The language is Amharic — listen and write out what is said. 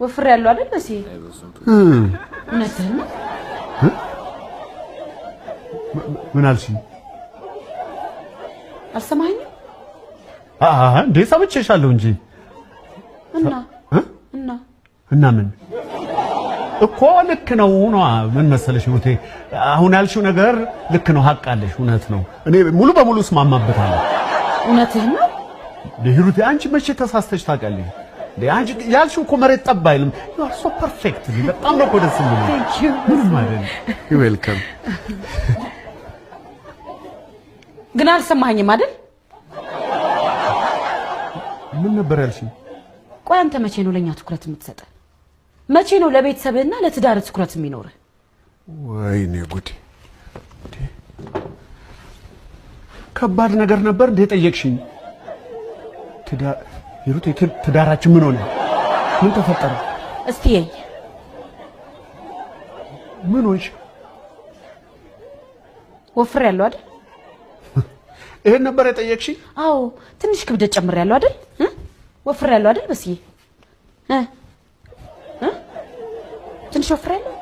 ወፍር ያለው አይደል በሲ እውነትህን ምን አልሽኝ? አልሰማኸኝም? እንዴ ሰምቼሻለሁ እንጂ እና ምን እኮ ልክ ነው ነው ምን መሰለሽ ሩቴ አሁን ያልሽው ነገር ልክ ነው ሀቅ አለሽ እውነት ነው እኔ ሙሉ በሙሉ እስማማበታለሁ እውነትህን ነው ለሩቴ አንቺ መቼ ተሳስተሽ ታውቃለሽ አንቺ ያልሽው እኮ መሬት ጠብ አይልም you are so perfect በጣም ነው ደስ የሚለው thank you ምን ማለት you welcome ግን አልሰማኸኝም አይደል ምን ነበር ያልሽኝ ቆይ አንተ መቼ ነው ለኛ ትኩረት የምትሰጠው መቼ ነው ለቤተሰብህና ለትዳር ትኩረት የሚኖርህ ወይኔ ጉዴ ከባድ ነገር ነበር እንደ ጠየቅሽኝ ትዳራችን ምን ሆነ ምን ተፈጠረ እስቲ የኝ ምን ሆንሽ ወፍር ያለው አይደል ይሄን ነበር የጠየቅሽኝ አዎ ትንሽ ክብደት ጨምር ያለው አይደል ወፍር ያለው አይደል በስዬ ትንሽ ወፍር ያለው